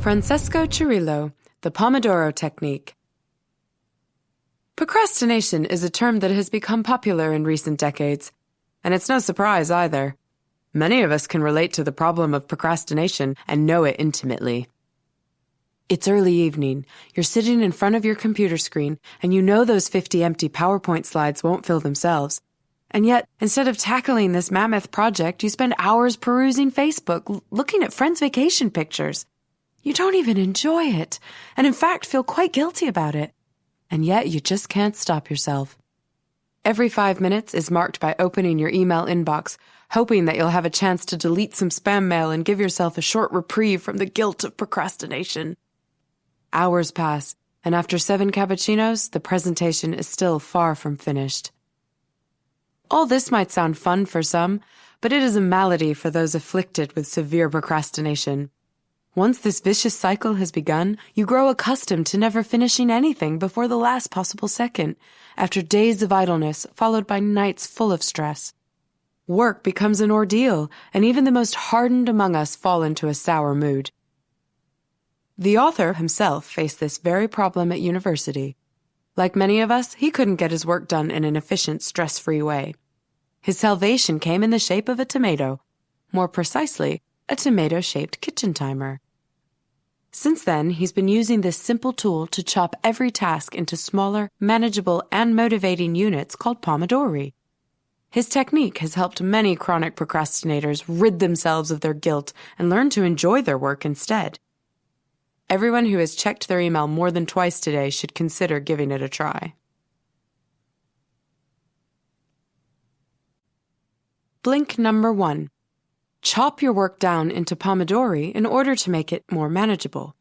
Francesco Cirillo, the Pomodoro Technique. Procrastination is a term that has become popular in recent decades, and it's no surprise either. Many of us can relate to the problem of procrastination and know it intimately. It's early evening, you're sitting in front of your computer screen, and you know those 50 empty PowerPoint slides won't fill themselves. And yet, instead of tackling this mammoth project, you spend hours perusing Facebook, looking at friends' vacation pictures. You don't even enjoy it, and in fact feel quite guilty about it. And yet you just can't stop yourself. Every 5 minutes is marked by opening your email inbox, hoping that you'll have a chance to delete some spam mail and give yourself a short reprieve from the guilt of procrastination. Hours pass, and after 7 cappuccinos, the presentation is still far from finished. All this might sound fun for some, but it is a malady for those afflicted with severe procrastination. Once this vicious cycle has begun, you grow accustomed to never finishing anything before the last possible second, after days of idleness followed by nights full of stress. Work becomes an ordeal, and even the most hardened among us fall into a sour mood. The author himself faced this very problem at university. Like many of us, he couldn't get his work done in an efficient, stress-free way. His salvation came in the shape of a tomato. More precisely, a tomato-shaped kitchen timer. Since then, he's been using this simple tool to chop every task into smaller, manageable, and motivating units called Pomodori. His technique has helped many chronic procrastinators rid themselves of their guilt and learn to enjoy their work instead. Everyone who has checked their email more than twice today should consider giving it a try. Blink number 1. Chop your work down into Pomodori in order to make it more manageable.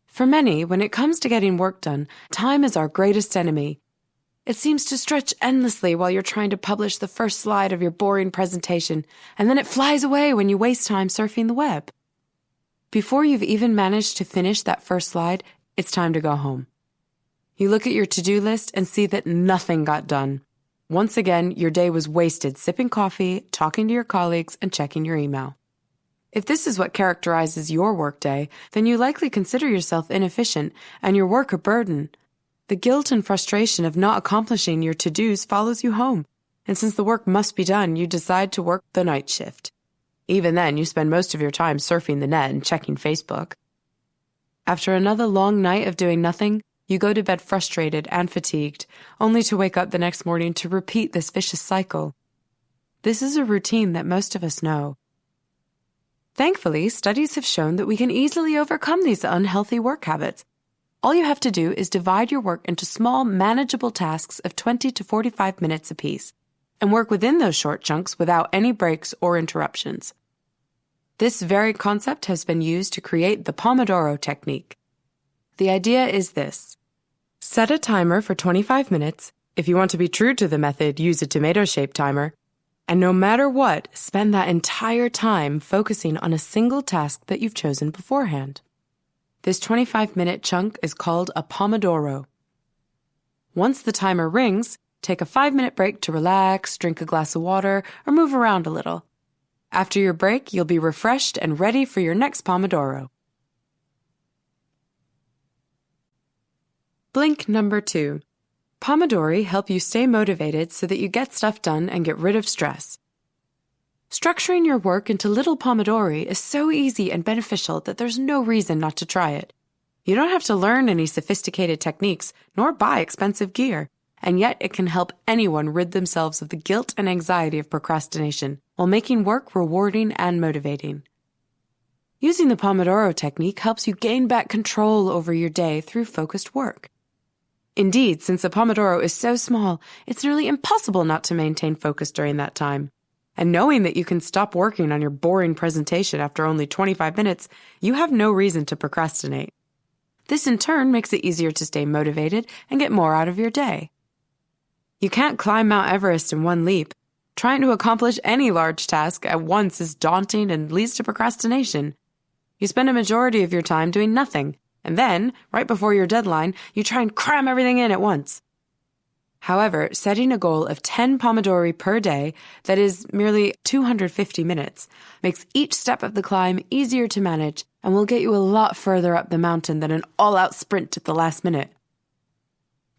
For many, when it comes to getting work done, time is our greatest enemy. It seems to stretch endlessly while you're trying to publish the first slide of your boring presentation, and then it flies away when you waste time surfing the web. Before you've even managed to finish that first slide, it's time to go home. You look at your to-do list and see that nothing got done. Once again, your day was wasted sipping coffee, talking to your colleagues, and checking your email. If this is what characterizes your workday, then you likely consider yourself inefficient and your work a burden. The guilt and frustration of not accomplishing your to-dos follows you home, and since the work must be done, you decide to work the night shift. Even then, you spend most of your time surfing the net and checking Facebook. After another long night of doing nothing, you go to bed frustrated and fatigued, only to wake up the next morning to repeat this vicious cycle. This is a routine that most of us know. Thankfully, studies have shown that we can easily overcome these unhealthy work habits. All you have to do is divide your work into small, manageable tasks of 20 to 45 minutes apiece, and work within those short chunks without any breaks or interruptions. This very concept has been used to create the Pomodoro technique. The idea is this. Set a timer for 25 minutes. If you want to be true to the method, use a tomato-shaped timer. And no matter what, spend that entire time focusing on a single task that you've chosen beforehand. This 25-minute chunk is called a Pomodoro. Once the timer rings, take a 5-minute break to relax, drink a glass of water, or move around a little. After your break, you'll be refreshed and ready for your next Pomodoro. Blink number 2. Pomodori help you stay motivated so that you get stuff done and get rid of stress. Structuring your work into little Pomodori is so easy and beneficial that there's no reason not to try it. You don't have to learn any sophisticated techniques nor buy expensive gear, and yet it can help anyone rid themselves of the guilt and anxiety of procrastination while making work rewarding and motivating. Using the Pomodoro technique helps you gain back control over your day through focused work. Indeed, since the Pomodoro is so small, it's nearly impossible not to maintain focus during that time. And knowing that you can stop working on your boring presentation after only 25 minutes, you have no reason to procrastinate. This in turn makes it easier to stay motivated and get more out of your day. You can't climb Mount Everest in one leap. Trying to accomplish any large task at once is daunting and leads to procrastination. You spend a majority of your time doing nothing, and then, right before your deadline, you try and cram everything in at once. However, setting a goal of 10 Pomodori per day, that is merely 250 minutes, makes each step of the climb easier to manage and will get you a lot further up the mountain than an all-out sprint at the last minute.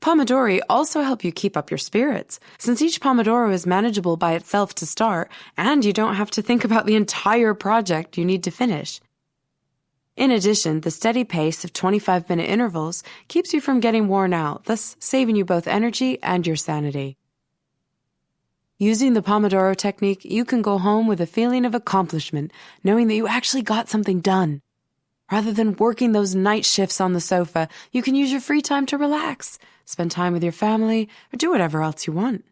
Pomodori also help you keep up your spirits, since each Pomodoro is manageable by itself to start, and you don't have to think about the entire project you need to finish. In addition, the steady pace of 25-minute intervals keeps you from getting worn out, thus saving you both energy and your sanity. Using the Pomodoro technique, you can go home with a feeling of accomplishment, knowing that you actually got something done. Rather than working those night shifts on the sofa, you can use your free time to relax, spend time with your family, or do whatever else you want.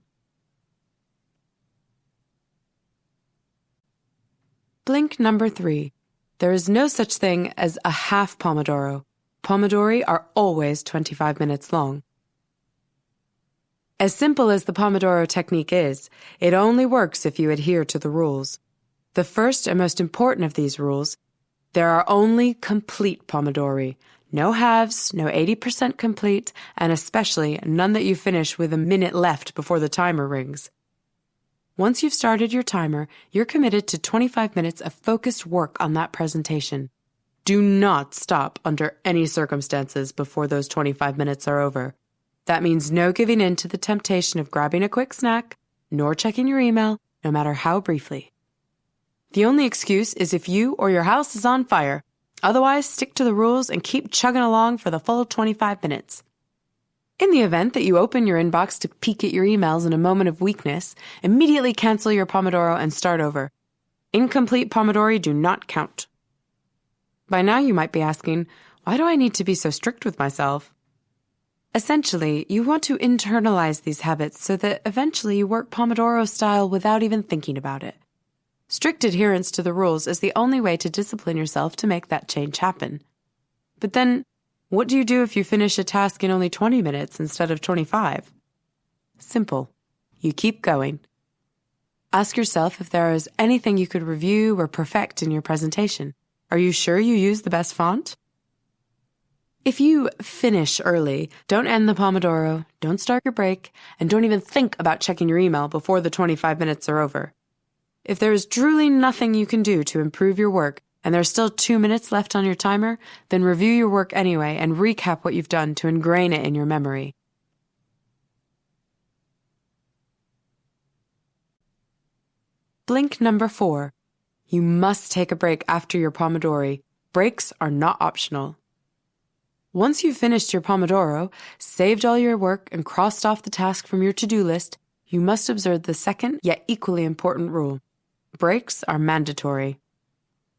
Blink number 3. There is no such thing as a half Pomodoro. Pomodori are always 25 minutes long. As simple as the Pomodoro technique is, it only works if you adhere to the rules. The first and most important of these rules: there are only complete Pomodori. No halves, no 80% complete, and especially none that you finish with a minute left before the timer rings. Once you've started your timer, you're committed to 25 minutes of focused work on that presentation. Do not stop under any circumstances before those 25 minutes are over. That means no giving in to the temptation of grabbing a quick snack, nor checking your email, no matter how briefly. The only excuse is if you or your house is on fire. Otherwise, stick to the rules and keep chugging along for the full 25 minutes. In the event that you open your inbox to peek at your emails in a moment of weakness, immediately cancel your Pomodoro and start over. Incomplete Pomodori do not count. By now you might be asking, why do I need to be so strict with myself? Essentially, you want to internalize these habits so that eventually you work Pomodoro style without even thinking about it. Strict adherence to the rules is the only way to discipline yourself to make that change happen. But then, what do you do if you finish a task in only 20 minutes instead of 25? Simple. You keep going. Ask yourself if there is anything you could review or perfect in your presentation. Are you sure you use the best font? If you finish early, don't end the Pomodoro, don't start your break, and don't even think about checking your email before the 25 minutes are over. If there is truly nothing you can do to improve your work, and there's still 2 minutes left on your timer, then review your work anyway and recap what you've done to ingrain it in your memory. Blink number 4. You must take a break after your Pomodori. Breaks are not optional. Once you've finished your Pomodoro, saved all your work, and crossed off the task from your to-do list, you must observe the second, yet equally important rule. Breaks are mandatory.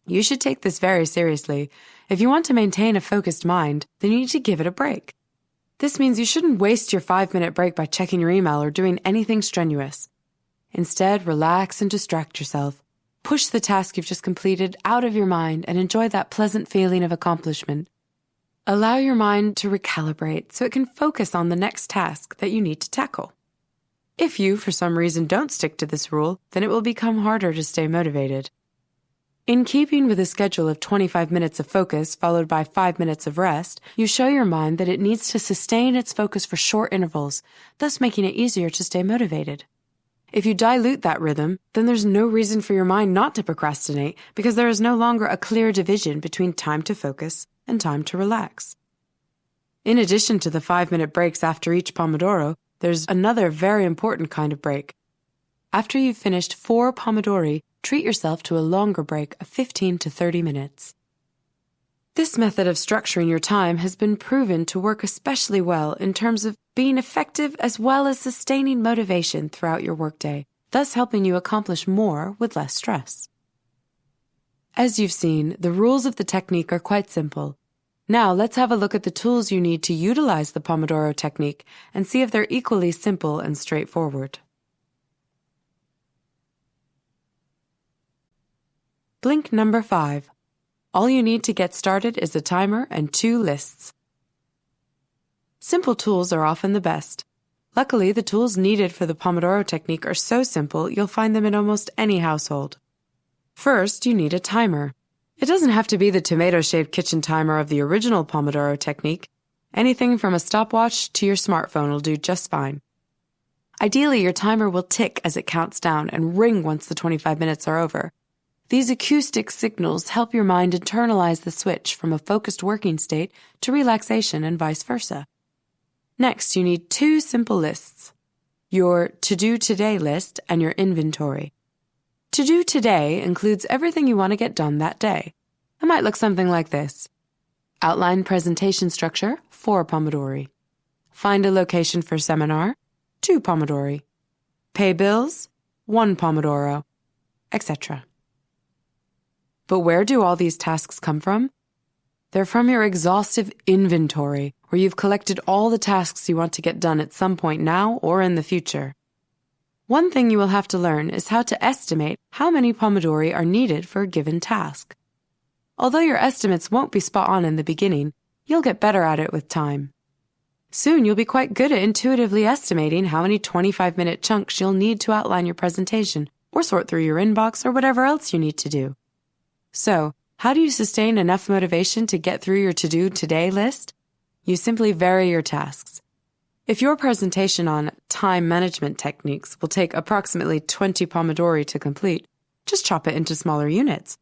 You should take this very seriously. If you want to maintain a focused mind, then you need to give it a break. This means you shouldn't waste your 5-minute break by checking your email or doing anything strenuous. Instead, relax and distract yourself. Push the task you've just completed out of your mind and enjoy that pleasant feeling of accomplishment. Allow your mind to recalibrate so it can focus on the next task that you need to tackle. If you, for some reason, don't stick to this rule, then it will become harder to stay motivated. In keeping with a schedule of 25 minutes of focus followed by 5 minutes of rest, you show your mind that it needs to sustain its focus for short intervals, thus making it easier to stay motivated. If you dilute that rhythm, then there's no reason for your mind not to procrastinate because there is no longer a clear division between time to focus and time to relax. In addition to the 5-minute breaks after each Pomodoro, there's another very important kind of break. After you've finished 4 Pomodori, treat yourself to a longer break of 15 to 30 minutes. This method of structuring your time has been proven to work especially well in terms of being effective as well as sustaining motivation throughout your workday, thus helping you accomplish more with less stress. As you've seen, the rules of the technique are quite simple. Now let's have a look at the tools you need to utilize the Pomodoro technique and see if they're equally simple and straightforward. Blink number 5. All you need to get started is a timer and 2 lists. Simple tools are often the best. Luckily, the tools needed for the Pomodoro technique are so simple you'll find them in almost any household. First, you need a timer. It doesn't have to be the tomato-shaped kitchen timer of the original Pomodoro technique. Anything from a stopwatch to your smartphone will do just fine. Ideally, your timer will tick as it counts down and ring once the 25 minutes are over. These acoustic signals help your mind internalize the switch from a focused working state to relaxation and vice versa. Next, you need two simple lists: your to-do today list and your inventory. To-do today includes everything you want to get done that day. It might look something like this: outline presentation structure, 4 Pomodori. Find a location for seminar, 2 Pomodori. Pay bills, 1 Pomodoro, etc. But where do all these tasks come from? They're from your exhaustive inventory, where you've collected all the tasks you want to get done at some point now or in the future. One thing you will have to learn is how to estimate how many Pomodori are needed for a given task. Although your estimates won't be spot on in the beginning, you'll get better at it with time. Soon you'll be quite good at intuitively estimating how many 25-minute chunks you'll need to outline your presentation or sort through your inbox or whatever else you need to do. So, how do you sustain enough motivation to get through your to-do today list? You simply vary your tasks. If your presentation on time management techniques will take approximately 20 Pomodori to complete, just chop it into smaller units.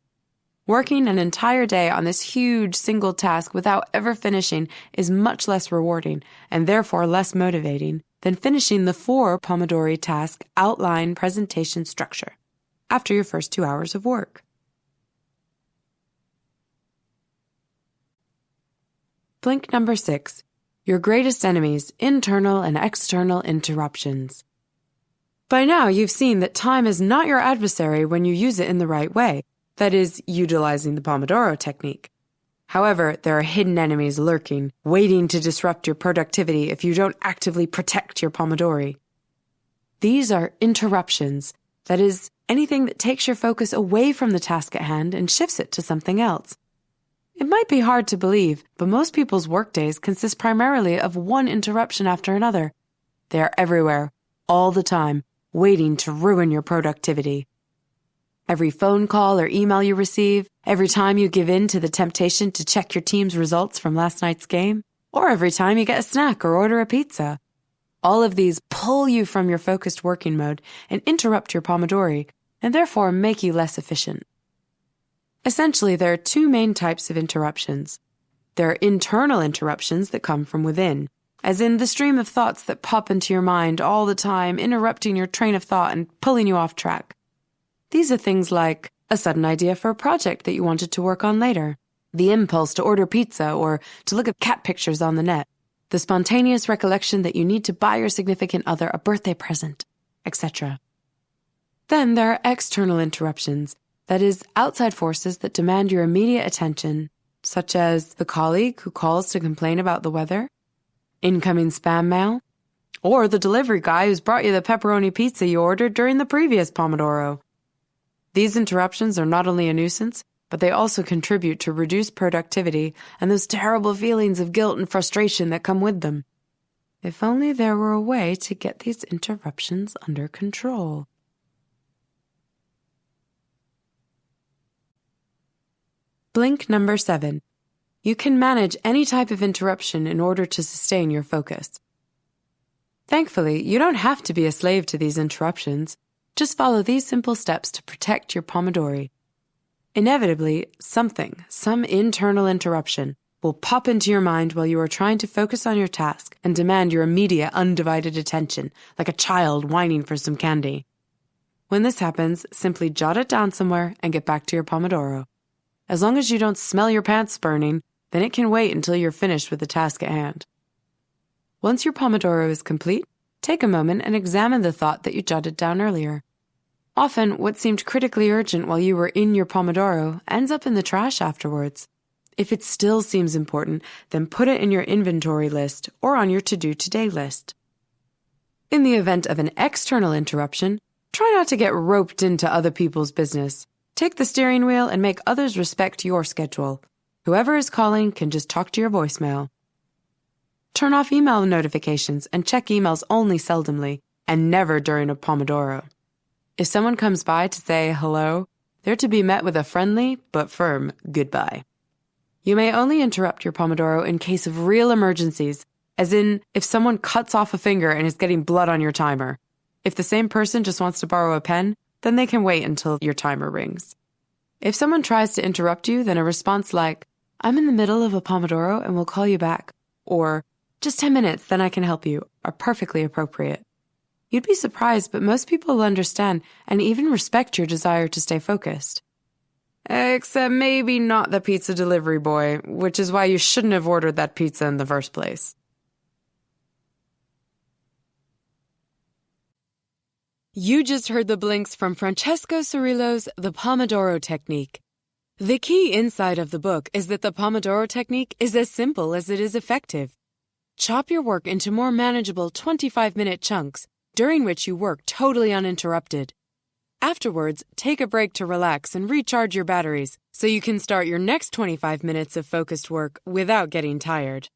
Working an entire day on this huge single task without ever finishing is much less rewarding and therefore less motivating than finishing the 4 Pomodori task outline presentation structure after your first 2 hours of work. Blink number 6. Your greatest enemies, internal and external interruptions. By now, you've seen that time is not your adversary when you use it in the right way, that is, utilizing the Pomodoro technique. However, there are hidden enemies lurking, waiting to disrupt your productivity if you don't actively protect your Pomodori. These are interruptions, that is, anything that takes your focus away from the task at hand and shifts it to something else. It might be hard to believe, but most people's workdays consist primarily of one interruption after another. They are everywhere, all the time, waiting to ruin your productivity. Every phone call or email you receive, every time you give in to the temptation to check your team's results from last night's game, or every time you get a snack or order a pizza. All of these pull you from your focused working mode and interrupt your Pomodori, and therefore make you less efficient. Essentially, there are 2 main types of interruptions. There are internal interruptions that come from within, as in the stream of thoughts that pop into your mind all the time, interrupting your train of thought and pulling you off track. These are things like a sudden idea for a project that you wanted to work on later, the impulse to order pizza or to look at cat pictures on the net, the spontaneous recollection that you need to buy your significant other a birthday present, etc. Then there are external interruptions, that is, outside forces that demand your immediate attention, such as the colleague who calls to complain about the weather, incoming spam mail, or the delivery guy who's brought you the pepperoni pizza you ordered during the previous Pomodoro. These interruptions are not only a nuisance, but they also contribute to reduced productivity and those terrible feelings of guilt and frustration that come with them. If only there were a way to get these interruptions under control. Blink number 7. You can manage any type of interruption in order to sustain your focus. Thankfully, you don't have to be a slave to these interruptions. Just follow these simple steps to protect your Pomodori. Inevitably, some internal interruption, will pop into your mind while you are trying to focus on your task and demand your immediate, undivided attention, like a child whining for some candy. When this happens, simply jot it down somewhere and get back to your Pomodoro. As long as you don't smell your pants burning, then it can wait until you're finished with the task at hand. Once your Pomodoro is complete, take a moment and examine the thought that you jotted down earlier. Often, what seemed critically urgent while you were in your Pomodoro ends up in the trash afterwards. If it still seems important, then put it in your inventory list or on your to-do today list. In the event of an external interruption, try not to get roped into other people's business. Take the steering wheel and make others respect your schedule. Whoever is calling can just talk to your voicemail. Turn off email notifications and check emails only seldomly and never during a Pomodoro. If someone comes by to say hello, they're to be met with a friendly but firm goodbye. You may only interrupt your Pomodoro in case of real emergencies, as in if someone cuts off a finger and is getting blood on your timer. If the same person just wants to borrow a pen, then they can wait until your timer rings. If someone tries to interrupt you, then a response like, "I'm in the middle of a Pomodoro and will call you back," or "Just 10 minutes, then I can help you," are perfectly appropriate. You'd be surprised, but most people will understand and even respect your desire to stay focused. Except maybe not the pizza delivery boy, which is why you shouldn't have ordered that pizza in the first place. You just heard the blinks from Francesco Cirillo's The Pomodoro Technique. The key insight of the book is that the Pomodoro Technique is as simple as it is effective. Chop your work into more manageable 25-minute chunks, during which you work totally uninterrupted. Afterwards, take a break to relax and recharge your batteries so you can start your next 25 minutes of focused work without getting tired.